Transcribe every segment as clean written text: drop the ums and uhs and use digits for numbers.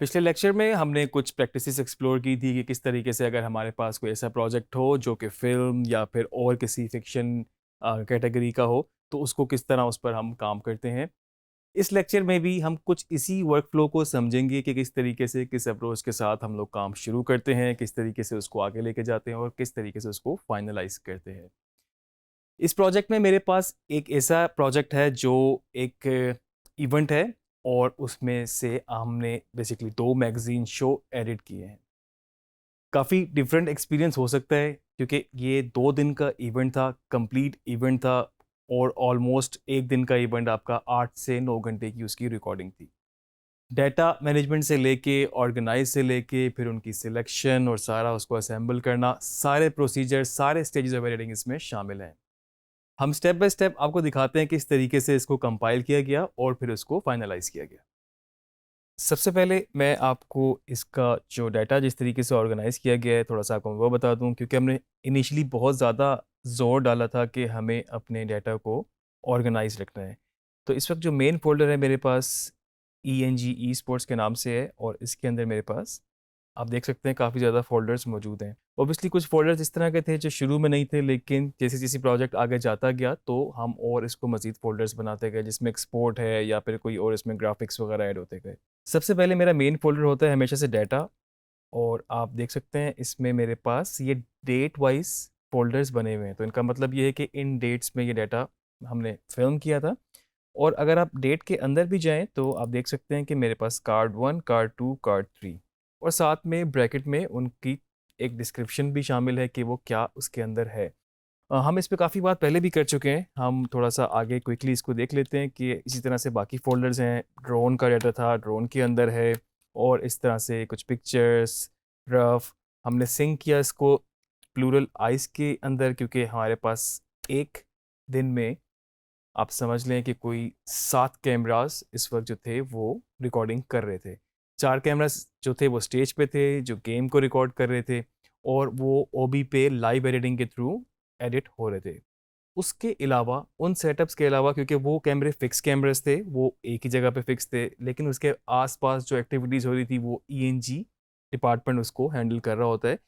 पिछले लेक्चर में हमने कुछ प्रैक्टिसेस एक्सप्लोर की थी कि किस तरीके से अगर हमारे पास कोई ऐसा प्रोजेक्ट हो जो कि फ़िल्म या फिर और किसी फ़िक्शन कैटेगरी का हो, तो उसको किस तरह उस पर हम काम करते हैं। इस लेक्चर में भी हम कुछ इसी वर्कफ़्लो को समझेंगे कि किस तरीके से, किस अप्रोच के साथ हम लोग काम शुरू करते हैं, किस तरीके से उसको आगे लेके जाते हैं और किस तरीके से उसको फाइनलाइज़ करते हैं। इस प्रोजेक्ट में मेरे पास एक ऐसा प्रोजेक्ट है जो एक इवेंट है और उसमें से हमने बेसिकली 2 मैगज़ीन शो एडिट किए हैं। काफ़ी डिफरेंट एक्सपीरियंस हो सकता है क्योंकि ये 2 दिन का इवेंट था, कंप्लीट इवेंट था और ऑलमोस्ट 1 दिन का इवेंट आपका 8 से 9 घंटे की उसकी रिकॉर्डिंग थी। डाटा मैनेजमेंट से लेके, ऑर्गेनाइज़ से लेके, फिर उनकी सिलेक्शन और सारा उसको असेंबल करना, सारे प्रोसीजर, सारे स्टेजेस ऑफ एडिटिंग इसमें शामिल हैं। हम स्टेप बाय स्टेप आपको दिखाते हैं कि किस तरीके से इसको कंपाइल किया गया और फिर उसको फाइनलाइज़ किया गया। सबसे पहले मैं आपको इसका जो डाटा जिस तरीके से ऑर्गेनाइज़ किया गया है, थोड़ा-सा आपको वो बता दूँ क्योंकि हमने इनिशियली बहुत ज़्यादा ज़ोर डाला था कि हमें अपने डाटा को ऑर्गेनाइज़ रखना है। तो इस वक़्त जो मेन फ़ोल्डर है मेरे पास ईएनजी ई स्पोर्ट्स के नाम से है और इसके अंदर मेरे पास आप देख सकते हैं काफ़ी ज़्यादा फ़ोल्डर्स मौजूद हैं। ऑब्वियसली कुछ फ़ोल्डर्स इस तरह के थे जो शुरू में नहीं थे लेकिन जैसे-जैसे प्रोजेक्ट आगे जाता गया तो हम और इसको मज़ीद फ़ोल्डर्स बनाते गए जिसमें एक्सपोर्ट है या फिर कोई और इसमें ग्राफ़िक्स वग़ैरह ऐड होते गए। सबसे पहले मेरा मेन फ़ोल्डर होता है हमेशा से डाटा और आप देख सकते हैं इसमें मेरे पास ये डेट वाइज़ फ़ोल्डर्स बने हुए हैं। तो इनका मतलब ये है कि इन डेट्स में ये डाटा हमने फ़िल्म किया था और अगर आप डेट के अंदर भी जाएँ तो आप देख सकते हैं कि मेरे पास कार्ड 1, कार्ड 2, कार्ड 3 और साथ में ब्रैकेट में उनकी एक डिस्क्रिप्शन भी शामिल है कि वो क्या उसके अंदर है। हम इस पे काफ़ी बात पहले भी कर चुके हैं। हम थोड़ा-सा आगे क्विकली इसको देख लेते हैं कि इसी तरह से बाकी फ़ोल्डर्स हैं। ड्रोन का डाटा था, ड्रोन के अंदर है और इस तरह से कुछ पिक्चर्स, रफ़ हमने सिंक किया इसको प्लूरल आइज़ के अंदर क्योंकि हमारे पास एक दिन में आप समझ लें कि कोई 7 कैमराज़ इस वक़्त जो थे वो रिकॉर्डिंग कर रहे थे। 4 कैमराज़ जो थे वो स्टेज पे थे, जो गेम को रिकॉर्ड कर रहे थे और वो ओबी पे लाइव एडिटिंग के थ्रू एडिट हो रहे थे। उसके अलावा उन सेटअप्स के अलावा क्योंकि वो कैमरे फिक्स कैमरास थे, वो एक ही जगह पे फिक्स थे, लेकिन उसके आस-पास जो एक्टिविटीज़ हो रही थी वो ईएनजी डिपार्टमेंट उसको हैंडल कर रहा होता है।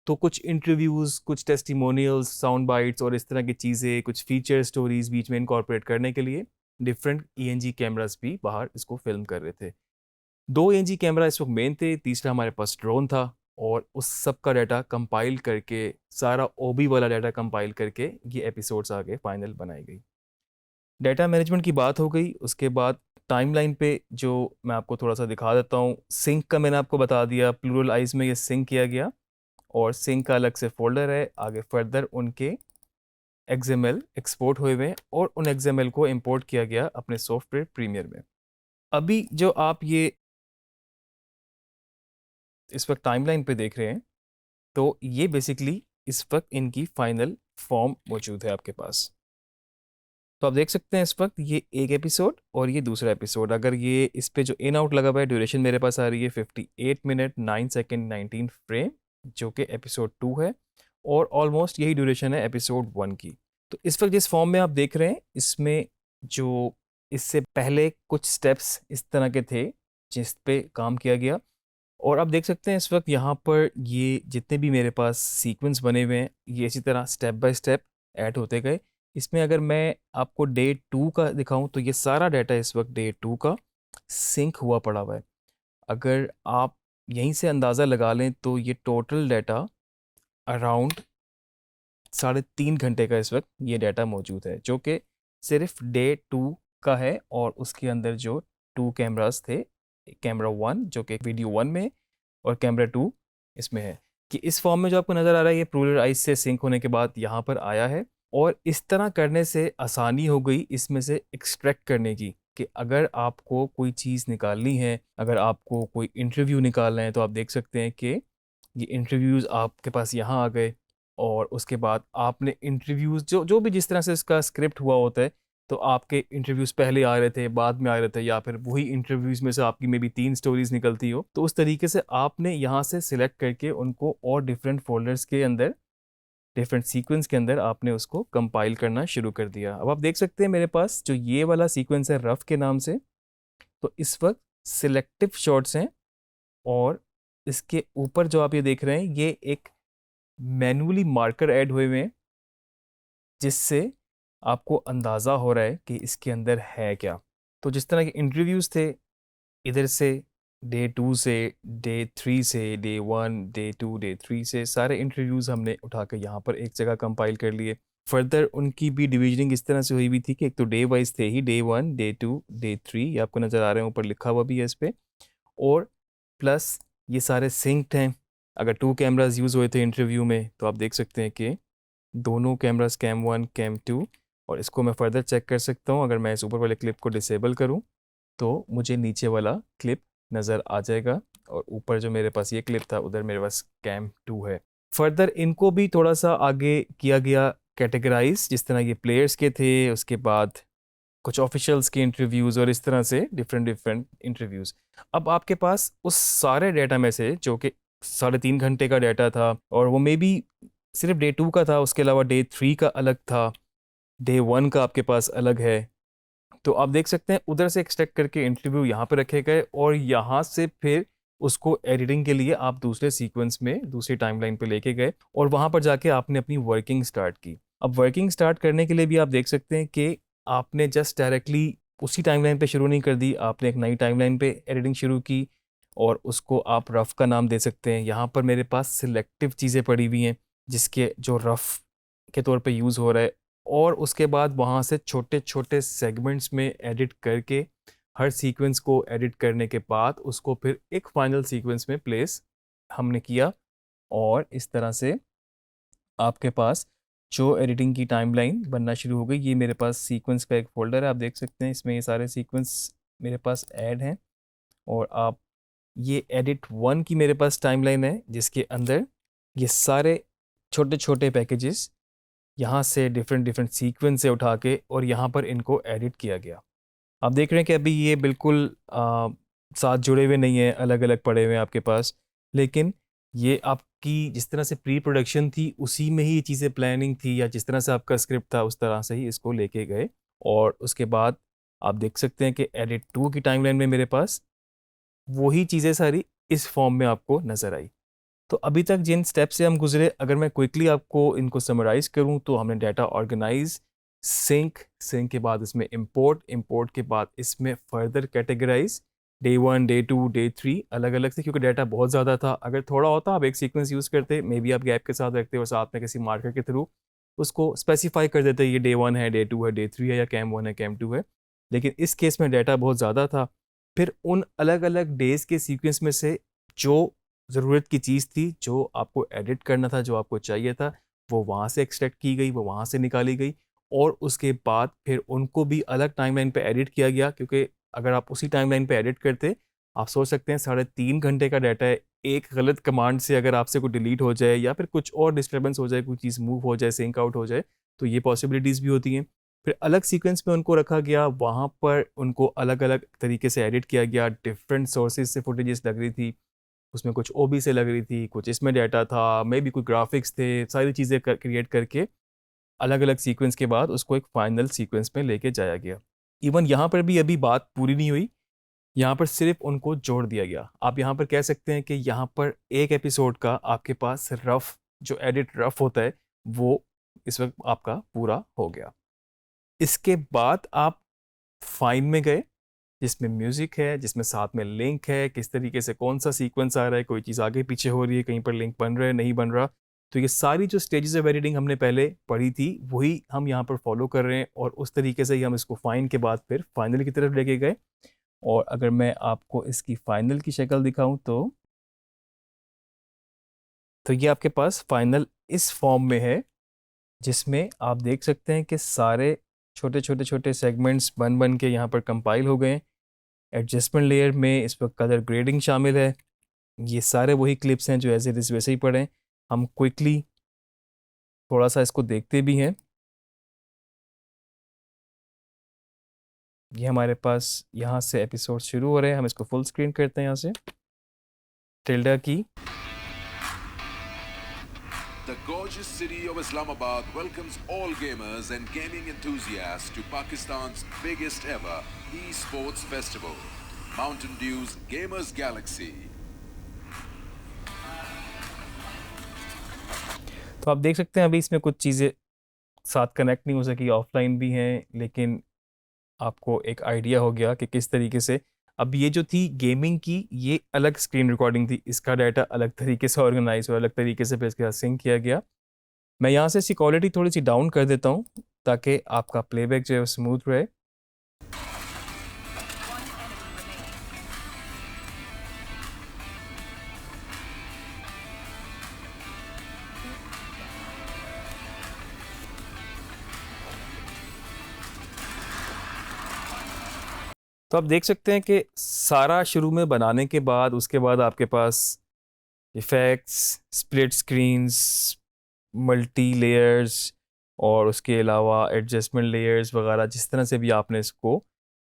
तो कुछ इंटरव्यूज़, कुछ टेस्टिमोनियल्स, साउंड बाइट्स और इस तरह की चीज़ें, कुछ फीचर स्टोरीज़ बीच में इनकॉर्पोरेट करने के लिए डिफरेंट ईएनजी कैमरास भी बाहर इसको फ़िल्म कर रहे थे। 2 एनजी कैमरा इस वक़्त मेन थे, तीसरा हमारे पास ड्रोन था और उस सब का डाटा कंपाइल करके, सारा ओबी वाला डाटा कंपाइल करके ये एपिसोड्स आगे फाइनल बनाई गई। डाटा मैनेजमेंट की बात हो गई, उसके बाद टाइमलाइन पे जो मैं आपको थोड़ा-सा दिखा देता हूँ, सिंक का मैंने आपको बता दिया, प्लूरलाइज़ में ये सिंक किया गया और सिंक का अलग से फ़ोल्डर है, आगे फर्दर उनके एक्सएमएल एक्सपोर्ट हुए हुए हैं और उन एक्सएमएल को इम्पोर्ट किया गया अपने सॉफ्टवेयर प्रीमियर में। अभी जो आप ये इस वक़्त टाइमलाइन पे देख रहे हैं तो ये बेसिकली इस वक़्त इनकी फाइनल फ़ॉर्म मौजूद है आपके पास। तो आप देख सकते हैं इस वक़्त ये एक एपिसोड और ये दूसरा एपिसोड अगर ये इस पे जो इन आउट लगा हुआ है ड्यूरेशन मेरे पास आ रही है 58 मिनट 9 सेकंड 19 फ्रेम जो कि एपिसोड 2 है और ऑलमोस्ट यही ड्यूरेशन है एपिसोड 1 की। तो इस वक़्त जिस फ़ॉर्म में आप देख रहे हैं इसमें जो इससे पहले कुछ स्टेप्स इस तरह के थे जिस पे काम किया गया और आप देख सकते हैं इस वक़्त यहाँ पर ये जितने भी मेरे पास सीक्वेंस बने हुए हैं, ये इसी तरह स्टेप बाय स्टेप ऐड होते गए। इसमें अगर मैं आपको डे 2 का दिखाऊँ तो ये सारा डाटा इस वक़्त डे 2 का सिंक हुआ पड़ा हुआ है। अगर आप यहीं से अंदाज़ा लगा लें तो ये टोटल डाटा अराउंड साढ़े 3 घंटे का इस वक़्त ये डाटा मौजूद है, जो कि सिर्फ़ डे 2 का है और उसके अंदर जो 2 कैमराज़ थे, कैमरा 1 जो कि वीडियो 1 में और कैमरा 2 इसमें है कि इस फॉर्म में जो आपको नज़र आ रहा है ये प्लूरलाइज़ से सिंक होने के बाद यहाँ पर आया है और इस तरह करने से आसानी हो गई इसमें से एक्सट्रैक्ट करने की कि अगर आपको कोई चीज़ निकालनी है, अगर आपको कोई इंटरव्यू निकालना है तो आप देख सकते हैं कि ये इंटरव्यूज़ आपके पास यहाँ आ गए और उसके बाद आपने इंटरव्यूज़ जो जो भी जिस तरह से इसका स्क्रिप्ट हुआ होता है, तो आपके इंटरव्यूज़ पहले आ रहे थे, बाद में आ रहे थे या फिर वही इंटरव्यूज़ में से आपकी मेबी 3 स्टोरीज़ निकलती हो। तो उस तरीके से आपने यहाँ से सिलेक्ट करके उनको और डिफरेंट फ़ोल्डर्स के अंदर, डिफरेंट सीक्वेंस के अंदर आपने उसको कंपाइल करना शुरू कर दिया। अब आप देख सकते हैं मेरे पास जो ये वाला सीक्वेंस है रफ़ के नाम से, तो इस वक़्त सिलेक्टिव शॉट्स हैं और इसके ऊपर जो आप ये देख रहे हैं ये एक मैन्युअली मार्कर ऐड हुए हुए हैं, जिससे आपको अंदाज़ा हो रहा है कि इसके अंदर है क्या। तो जिस तरह के इंटरव्यूज़ थे, इधर से डे 2 से, डे 3 से, डे 1, डे 2, डे 3 से सारे इंटरव्यूज़ हमने उठा कर यहाँ पर एक जगह कंपाइल कर लिए। फर्दर उनकी भी डिवीजनिंग इस तरह से हुई हुई थी कि एक तो डे वाइज थे ही, डे 1, डे 2, डे 3, ये आपको नज़र आ रहे हैं, ऊपर लिखा हुआ भी है इस पे। और प्लस ये सारे सिंक्ड हैं। अगर 2 कैमरास यूज़ हुए थे इंटरव्यू में तो आप देख सकते हैं कि दोनों कैमरास कैम 1, कैम 2, और इसको मैं फर्दर चेक कर सकता हूँ। अगर मैं इस ऊपर वाले क्लिप को डिसेबल करूँ तो मुझे नीचे वाला क्लिप नज़र आ जाएगा, और ऊपर जो मेरे पास ये क्लिप था उधर मेरे पास कैम 2 है। फर्दर इनको भी थोड़ा सा आगे किया गया कैटेगराइज, जिस तरह ये प्लेयर्स के थे, उसके बाद कुछ ऑफिशियल्स के इंटरव्यूज़, और इस तरह से डिफरेंट डिफरेंट इंटरव्यूज़। अब आपके पास उस सारे डाटा में से, जो कि 3.5 घंटे का डाटा था, और वो मे बी सिर्फ डे 2 का था, उसके अलावा डे 3 का अलग था, डे 1 का आपके पास अलग है। तो आप देख सकते हैं उधर से एक्सट्रैक्ट करके इंटरव्यू यहाँ पे रखे गए, और यहाँ से फिर उसको एडिटिंग के लिए आप दूसरे सीक्वेंस में, दूसरी टाइमलाइन पे लेके गए, और वहाँ पर जाके आपने अपनी वर्किंग स्टार्ट की। अब वर्किंग स्टार्ट करने के लिए भी आप देख सकते हैं कि आपने जस्ट डायरेक्टली उसी टाइमलाइन पे शुरू नहीं कर दी, आपने एक नई टाइमलाइन पे एडिटिंग शुरू की, और उसको आप रफ़ का नाम दे सकते हैं। यहाँ पर मेरे पास सिलेक्टिव चीज़ें पड़ी हुई हैं, जिसके जो रफ़ के तौर पे यूज़ हो रहा है, और उसके बाद वहाँ से छोटे छोटे सेगमेंट्स में एडिट करके, हर सीक्वेंस को एडिट करने के बाद उसको फिर एक फाइनल सीक्वेंस में प्लेस हमने किया। और इस तरह से आपके पास जो एडिटिंग की टाइमलाइन बनना शुरू हो गई। ये मेरे पास सीक्वेंस का एक फ़ोल्डर है, आप देख सकते हैं, इसमें ये सारे सीक्वेंस मेरे पास ऐड हैं। और आप ये एडिट 1 की मेरे पास टाइमलाइन है, जिसके अंदर ये सारे छोटे छोटे पैकेजेस यहाँ से डिफरेंट डिफरेंट सीक्वेंस से उठा के और यहाँ पर इनको एडिट किया गया। आप देख रहे हैं कि अभी ये बिल्कुल साथ जुड़े हुए नहीं हैं, अलग अलग पड़े हुए हैं आपके पास, लेकिन ये आपकी जिस तरह से प्री प्रोडक्शन थी उसी में ही ये चीज़ें प्लानिंग थी, या जिस तरह से आपका स्क्रिप्ट था उस तरह से ही इसको लेके गए। और उसके बाद आप देख सकते हैं कि एडिट 2 की टाइमलाइन में मेरे पास वही चीज़ें सारी इस फॉर्म में आपको नज़र आई। तो अभी तक जिन स्टेप से हम गुजरे, अगर मैं क्विकली आपको इनको समराइज़ करूं, तो हमने डाटा ऑर्गेनाइज, सिंक के बाद इसमें इंपोर्ट के बाद इसमें further categorise, day 1, day 2, day 3 अलग अलग से, क्योंकि डाटा बहुत ज़्यादा था। अगर थोड़ा होता आप एक सीक्वेंस यूज़ करते, मे बी आप गैप के साथ रखते और साथ में किसी मार्कर के थ्रू उसको स्पेसिफाई कर देते, ये डे 1 है, डे 2 है, डे 3 है, या कैम 1 है, कैम 2 है। लेकिन इस केस में डाटा बहुत ज़्यादा था। फिर उन अलग अलग डेज़ के सीक्वेंस में से जो ज़रूरत की चीज़ थी, जो आपको एडिट करना था, जो आपको चाहिए था, वो वहाँ से एक्सट्रैक्ट की गई, वो वहाँ से निकाली गई, और उसके बाद फिर उनको भी अलग टाइमलाइन पे एडिट किया गया। क्योंकि अगर आप उसी टाइमलाइन पे एडिट करते, आप सोच सकते हैं 3.5 घंटे का डाटा है, एक गलत कमांड से अगर आपसे कोई डिलीट हो जाए या फिर कुछ और डिस्टर्बेंस हो जाए, कोई चीज़ मूव हो जाए, सिंक आउट हो जाए, तो ये पॉसिबिलिटीज़ भी होती हैं। फिर अलग सीक्वेंस में उनको रखा गया, वहाँ पर उनको अलग अलग तरीके से एडिट किया गया। डिफरेंट सोर्सेज से फुटेजेस लग रही थी, उसमें कुछ ओबी से लग रही थी, कुछ इसमें डाटा था, मे बी कोई ग्राफिक्स थे, सारी चीज़ें क्रिएट करके अलग अलग सीक्वेंस के बाद उसको एक फाइनल सीक्वेंस में लेके जाया गया। इवन यहाँ पर भी अभी बात पूरी नहीं हुई, यहाँ पर सिर्फ उनको जोड़ दिया गया। आप यहाँ पर कह सकते हैं कि यहाँ पर एक एपिसोड का आपके पास रफ, जो एडिट रफ होता है, वो इस वक्त आपका पूरा हो गया। इसके बाद आप फाइन में गए, जिसमें म्यूज़िक है, जिसमें साथ में लिंक है, किस तरीके से कौन सा सीक्वेंस आ रहा है, कोई चीज़ आगे पीछे हो रही है, कहीं पर लिंक बन रहा है, नहीं बन रहा। तो ये सारी जो स्टेजेस ऑफ एडिटिंग हमने पहले पढ़ी थी, वही हम यहाँ पर फॉलो कर रहे हैं, और उस तरीके से ही हम इसको फाइन के बाद फिर फाइनल की तरफ लेके गए। और अगर मैं आपको इसकी फाइनल की शक्ल दिखाऊं, तो ये आपके पास फाइनल इस फॉर्म में है, जिसमें आप देख सकते हैं कि सारे छोटे छोटे छोटे सेगमेंट्स बन बन के यहाँ पर कंपाइल हो गए। एडजस्टमेंट लेयर में इस पर कलर ग्रेडिंग शामिल है। ये सारे वही क्लिप्स हैं जो एज इट इज़ वैसे ही पड़े हैं। हम क्विकली थोड़ा सा इसको देखते भी हैं। ये हमारे पास यहाँ से एपिसोड शुरू हो रहे हैं, हम इसको फुल स्क्रीन करते हैं यहाँ से। टिल्डा की The gorgeous city of Islamabad welcomes all gamers and gaming enthusiasts to Pakistan's biggest ever esports festival, Mountain Dew's Gamers Galaxy. तो आप देख सकते हैं अभी इसमें कुछ चीज़ें साथ कनेक्ट नहीं हो सकी, ऑफलाइन भी हैं, लेकिन आपको एक आइडिया हो गया कि किस तरीके से अब ये जो थी गेमिंग की, ये अलग स्क्रीन रिकॉर्डिंग थी, इसका डाटा अलग तरीके से ऑर्गेनाइज और अलग तरीके से फिर इसके साथ सिंक किया गया। मैं यहाँ से इसकी क्वालिटी थोड़ी सी डाउन कर देता हूँ ताकि आपका प्लेबैक जो है स्मूथ रहे। तो आप देख सकते हैं कि सारा शुरू में बनाने के बाद उसके बाद आपके पास effects, split screens, multi layers और उसके अलावा एडजस्टमेंट लेयर्स वगैरह, जिस तरह से भी आपने इसको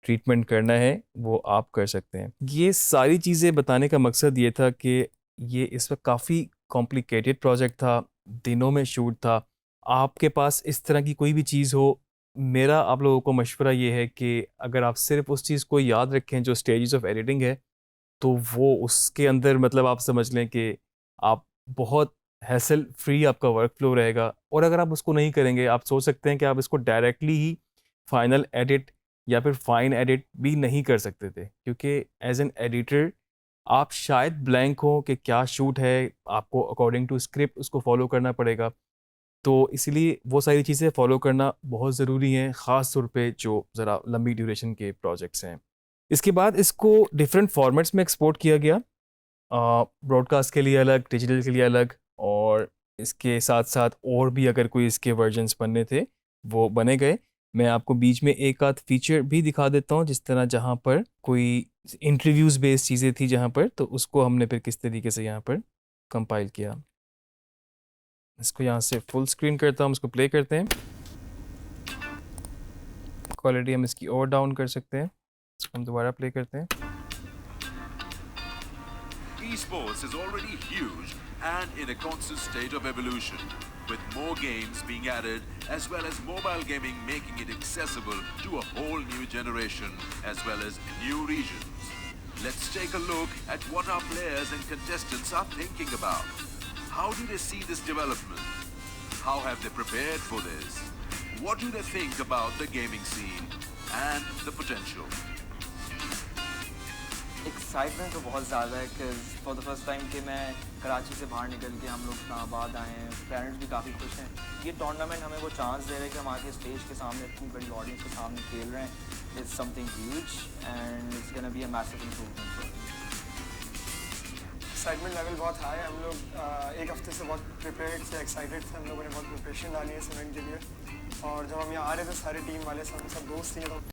ट्रीटमेंट करना है वो आप कर सकते हैं। ये सारी चीज़ें बताने का मकसद ये था कि ये इस वक्त काफ़ी कॉम्प्लिकेटेड प्रोजेक्ट था, दिनों में शूट था। आपके पास इस तरह की कोई भी चीज़ हो, मेरा आप लोगों को मशवरा ये है कि अगर आप सिर्फ उस चीज़ को याद रखें जो स्टेजेस ऑफ एडिटिंग है, तो वो उसके अंदर मतलब आप समझ लें कि आप बहुत हैसल फ्री आपका वर्क फ्लो रहेगा। और अगर आप उसको नहीं करेंगे, आप सोच सकते हैं कि आप इसको डायरेक्टली ही फाइनल एडिट या फिर फाइन एडिट भी नहीं कर सकते थे, क्योंकि एज एन एडिटर आप शायद ब्लैंक हो कि क्या शूट है, आपको अकॉर्डिंग टू स्क्रिप्ट उसको फॉलो करना पड़ेगा। तो इसीलिए वो सारी चीज़ें फॉलो करना बहुत ज़रूरी है, ख़ास तौर पे जो ज़रा लंबी ड्यूरेशन के प्रोजेक्ट्स हैं। इसके बाद इसको डिफरेंट फॉर्मेट्स में एक्सपोर्ट किया गया, ब्रॉडकास्ट के लिए अलग, डिजिटल के लिए अलग, और इसके साथ साथ और भी अगर कोई इसके वर्जन्स बनने थे वो बने गए। मैं आपको बीच में एक आध फीचर भी दिखा देता हूँ, जिस तरह जहाँ पर कोई इंटरव्यूज़ बेस्ड चीज़ें थी जहाँ पर, तो उसको हमने फिर किस तरीके से यहाँ पर कंपाइल किया। इसको यहाँ से फुल स्क्रीन करता हूँ, इसको प्ले करते हैं। क्वालिटी हम इसकी और डाउन कर सकते हैं, इसको हम दोबारा प्ले करते हैं। Esports is already huge and in a constant state of evolution, with more games being added as well as mobile gaming making it accessible to a whole new generation as well as new regions. Let's take a look at what our players and contestants are thinking about. How do they see this development? How have they prepared for this? What do they think about the gaming scene and the potential? Excitement तो बहुत ज़्यादा है कि for the first time कि मैं कराची से बाहर निकल के हम लोग इस्लामाबाद आए हैं, पेरेंट्स भी काफ़ी खुश हैं। ये टूर्नामेंट हमें वो चांस दे रहा है कि हम आके स्टेज के सामने इतनी बड़ी ऑडियंस के सामने खेल रहे हैं। It's something huge and it's gonna be a massive improvement. Excitement level बहुत हाई है। हम लोग एक हफ्ते से बहुत प्रिपेयर्ड थे, एक्साइटेड थे। हम लोगों ने बहुत प्रिपरेशन डाली है इस इवेंट के लिए, और जब हम यहाँ आ रहे थे सारे टीम वाले सब दोस्त थे।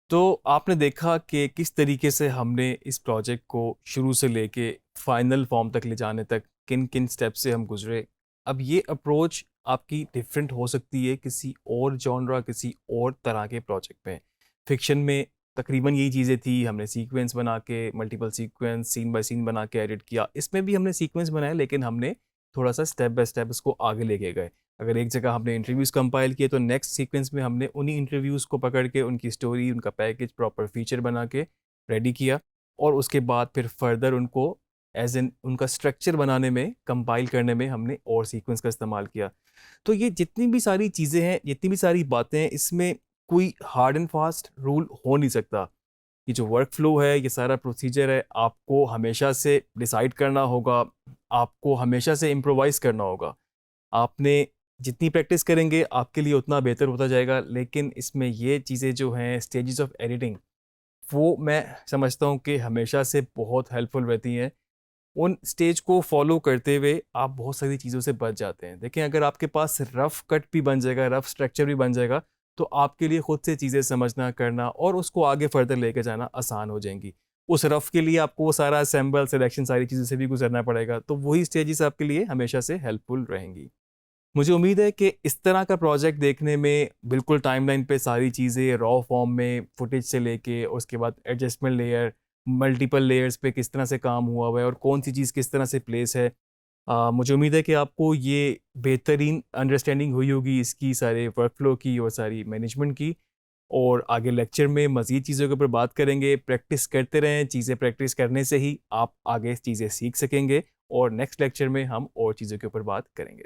तो आपने देखा कि किस तरीके से हमने इस प्रोजेक्ट को शुरू से लेके फाइनल फॉर्म तक ले जाने तक किन किन स्टेप से हम गुजरे। अब ये अप्रोच आपकी डिफरेंट हो सकती है किसी और जॉनरा, किसी और तरह के प्रोजेक्ट में। फिक्शन में तकरीबन यही चीज़ें थी, हमने सीक्वेंस बना के, multiple sequence, scene by scene बना के एडिट किया। इसमें भी हमने सीक्वेंस बनाए, लेकिन हमने थोड़ा सा स्टेप बाय स्टेप इसको आगे लेके गए। अगर एक जगह हमने इंटरव्यूज़ कंपाइल किए, तो नेक्स्ट सीक्वेंस में हमने उन्हीं इंटरव्यूज़ को पकड़ के उनकी स्टोरी, उनका पैकेज, प्रॉपर फीचर बना के रेडी किया, और उसके बाद फिर फर्दर उनको एज एन उनका स्ट्रक्चर बनाने में, कंपाइल करने में हमने और सीक्वेंस का इस्तेमाल किया। तो ये जितनी भी सारी चीज़ें हैं, जितनी भी सारी बातें हैं, इसमें कोई हार्ड एंड फास्ट रूल हो नहीं सकता। ये जो वर्क फ्लो है, ये सारा प्रोसीजर है, आपको हमेशा से डिसाइड करना होगा, आपको हमेशा से इम्प्रोवाइज़ करना होगा। आपने जितनी प्रैक्टिस करेंगे आपके लिए उतना बेहतर होता जाएगा। लेकिन इसमें ये चीज़ें जो हैं, स्टेजेस ऑफ एडिटिंग, वो मैं समझता हूँ कि हमेशा से बहुत हेल्पफुल रहती हैं। उन स्टेज को फॉलो करते हुए आप बहुत सारी चीज़ों से बच जाते हैं। देखें, अगर आपके पास रफ़ कट भी बन जाएगा, रफ़ स्ट्रक्चर भी बन जाएगा, तो आपके लिए खुद से चीज़ें समझना, करना और उसको आगे फर्दर लेके जाना आसान हो जाएंगी। उस रफ़ के लिए आपको वो सारा असेंबल, सिलेक्शन, सारी चीज़ों से भी गुजरना पड़ेगा। तो वही स्टेजेस आपके लिए हमेशा से हेल्पफुल रहेंगी। मुझे उम्मीद है कि इस तरह का प्रोजेक्ट देखने में बिल्कुल टाइमलाइन पे सारी चीज़ें रॉ फॉर्म में, फुटेज से लेके, और उसके बाद एडजस्टमेंट लेयर, मल्टीपल लेयर्स पे किस तरह से काम हुआ हुआ है और कौन सी चीज़ किस तरह से प्लेस है। मुझे उम्मीद है कि आपको ये बेहतरीन अंडरस्टैंडिंग हुई होगी इसकी, सारे वर्क फ्लो की और सारी मैनेजमेंट की। और आगे लेक्चर में मज़ीद चीज़ों के ऊपर बात करेंगे। प्रैक्टिस करते रहें, चीज़ें प्रैक्टिस करने से ही आप आगे चीज़ें सीख सकेंगे और नेक्स्ट लेक्चर में हम और चीज़ों के ऊपर बात करेंगे।